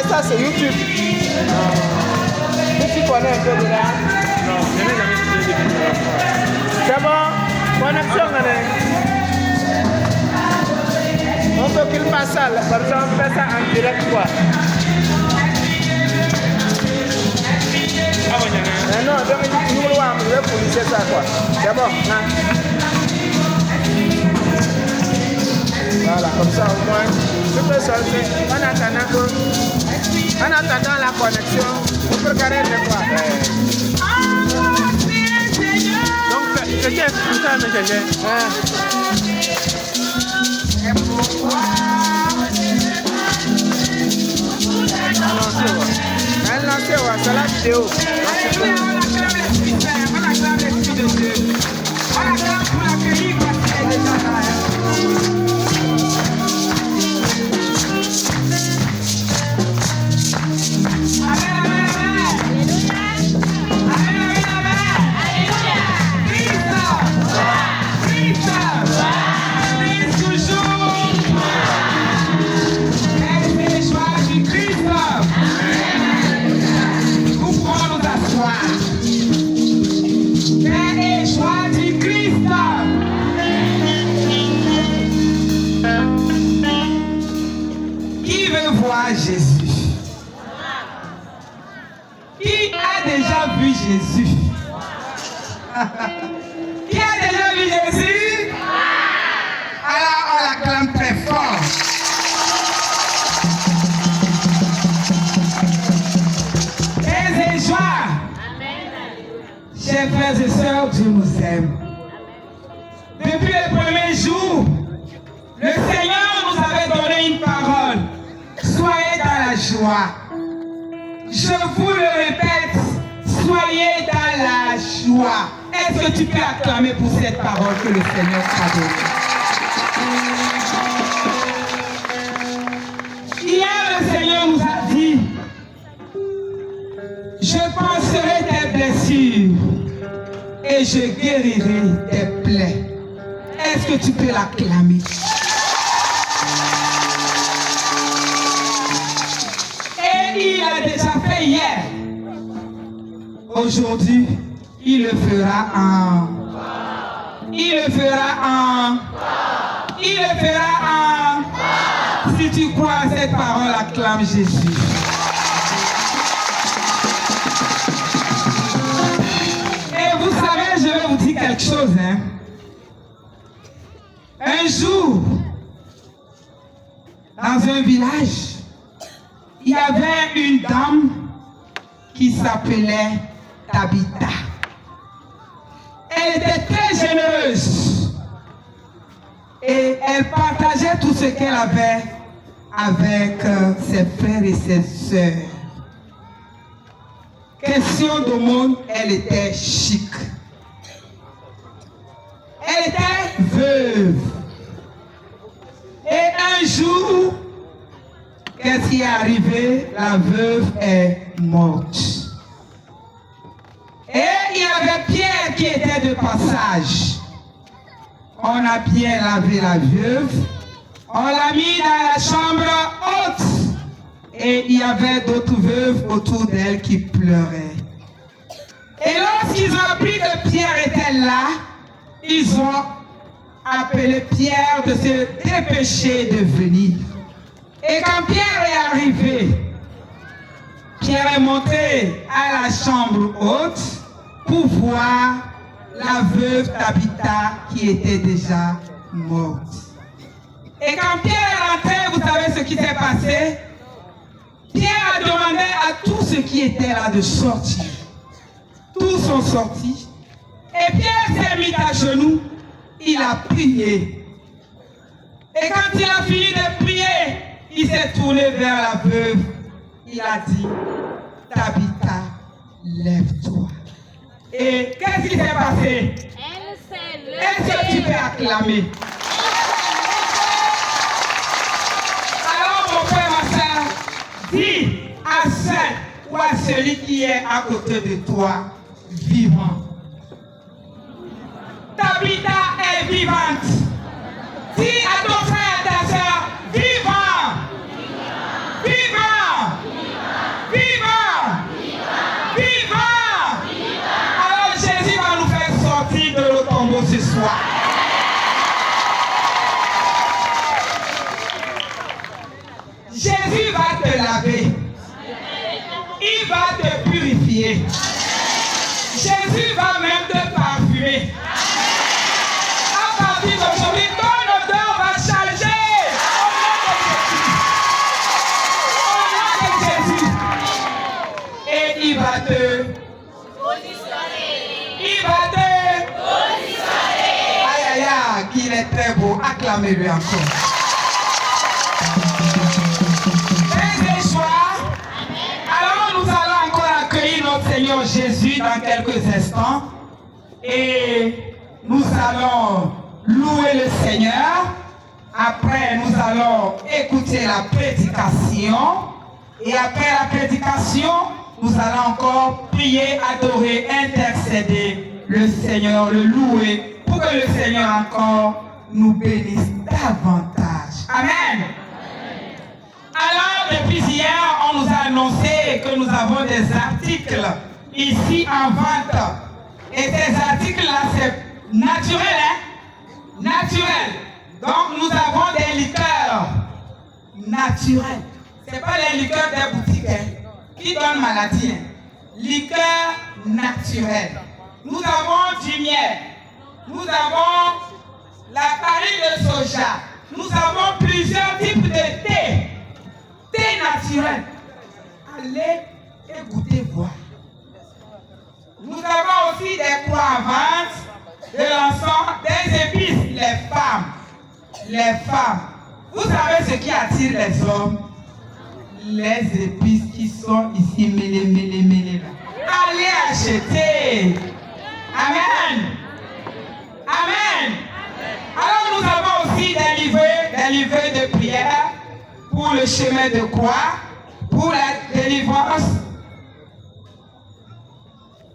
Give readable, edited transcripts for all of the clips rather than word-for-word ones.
Ça, c'est YouTube. Tu connais un peu de là? Non, je n'ai jamais utilisé depuis la fois. C'est bon? Connexion, on peut qu'il passe ça, par exemple, on fait ça en direct, quoi. Ah, bon, Non, donc nous le police, ça, quoi. C'est bon, hein? Voilà, comme ça, au moins, tu peux sortir en attendant la connexion, on peut regarder de quoi. Donc, c'est qui est ça, mais j'ai c'est la vidéo. Jésus. Qui a déjà vu Jésus? Qui a déjà vu Jésus? Alors on l'acclame très fort. Et joie. Chers frères et sœurs, Dieu nous aime. Depuis le premier jour, le Seigneur nous avait donné une parole. Soyez dans la joie. Je vous le répète, soyez dans la joie. Est-ce que tu peux acclamer pour cette parole que le Seigneur t'a donnée? Hier, le Seigneur nous a dit, je penserai tes blessures et je guérirai tes plaies. Est-ce que tu peux l'acclamer? Il a déjà fait hier. Aujourd'hui, il le fera en. Il le fera en. Il le fera en. Si tu crois à cette parole, acclame Jésus. Et vous savez, je vais vous dire quelque chose. Un jour, dans un village, il y avait une dame qui s'appelait Tabitha. Elle était très généreuse et elle partageait tout ce qu'elle avait avec ses frères et ses sœurs. Question de monde, elle était chic. Elle était veuve. Et un jour, qu'est-ce qui est arrivé? La veuve est morte. Et il y avait Pierre qui était de passage. On a bien lavé la veuve. On l'a mis dans la chambre haute. Et il y avait d'autres veuves autour d'elle qui pleuraient. Et lorsqu'ils ont appris que Pierre était là, ils ont appelé Pierre de se dépêcher de venir. Et quand Pierre est arrivé, Pierre est monté à la chambre haute pour voir la veuve Tabitha qui était déjà morte. Et quand Pierre est rentré, vous savez ce qui s'est passé? Pierre a demandé à tous ceux qui étaient là de sortir. Tous sont sortis. Et Pierre s'est mis à genoux. Il a prié. Et quand il a fini de prier, il s'est tourné vers la veuve. Il a dit, Tabitha, lève-toi. Et qu'est-ce qui s'est passé? Elle s'est levée. Est-ce que tu peux acclamer? Alors mon frère, ma soeur, dis à celle ou à celui qui est à côté de toi, vivant. Tabitha est vivante. Dis à ton frère et ta soeur, vivant. vivant! Vivant! Vivant! Alors Jésus va nous faire sortir de le tombeau ce soir. Jésus va te laver. Il va te purifier. Jésus va même te parfumer. À partir d'aujourd'hui, ton odeur va changer. Au nom de Jésus. Et il va te positionner. Il va te positionner. Aïe aïe aïe, qu'il est très beau. Acclamez-lui encore. Seigneur Jésus dans quelques instants et nous allons louer le Seigneur. Après, nous allons écouter la prédication et après la prédication, nous allons encore prier, adorer, intercéder le Seigneur, le louer pour que le Seigneur encore nous bénisse davantage. Amen. Alors, depuis hier, on nous a annoncé que nous avons des articles ici en vente. Et ces articles-là, c'est naturel, hein? Naturel. Donc, nous avons des liqueurs naturelles. Ce n'est pas les liqueurs des boutiques hein, qui donnent maladie. Hein. Liqueurs naturelles. Nous avons du miel. Nous avons la farine de soja. Nous avons plusieurs types de thé. Thé naturel. Allez et goûtez voir. Nous avons aussi des croix à vente, de l'encens, des épices. Les femmes. Les femmes. Vous savez ce qui attire les hommes? Les épices qui sont ici mêlées là. Allez acheter. Amen. Amen. Alors nous avons aussi des livrets de prière pour le chemin de croix, pour la délivrance.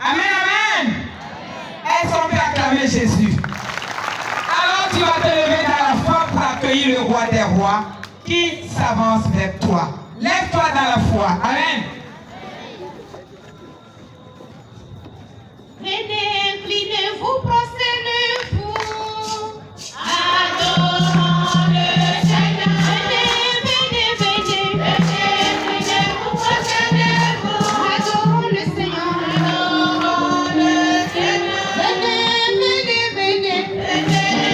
Amen, amen. Est-ce qu'on peut acclamer Jésus? Alors tu vas te lever dans la foi pour accueillir le roi des rois qui s'avance vers toi. Lève-toi dans la foi. Amen. Venez, inclinez-vous, prosternez-vous. Adorons le Seigneur. Venez, inclinez-vous, prosternez-vous. Adorons le Seigneur. Adorons le Seigneur. Venez,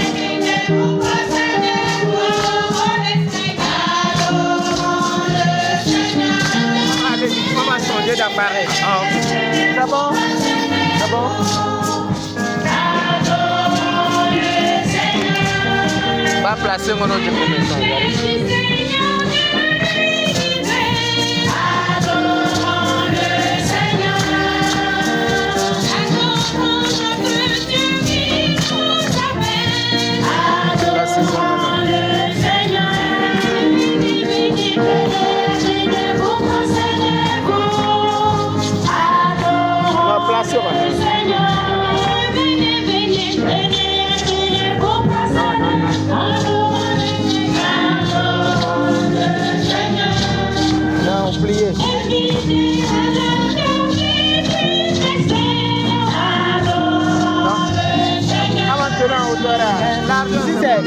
inclinez-vous, prosternez-vous. Adorons le Seigneur. Adorons le Seigneur. Allez, on va changer d'appareil. Ah, ok. C'est bon? C'est bon? Va placer mon autre commission.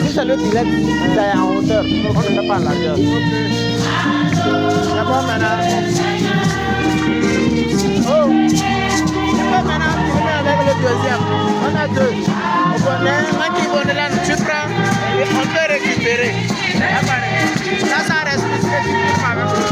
Si c'est le direct, c'est en hauteur. On ne fait pas en largeur. D'abord maintenant. Oh! Maintenant, tu viens avec le deuxième. On a deux. On connaît, un qui connaît là, tu prends et on peut récupérer. Là, ça reste plus que tu peux.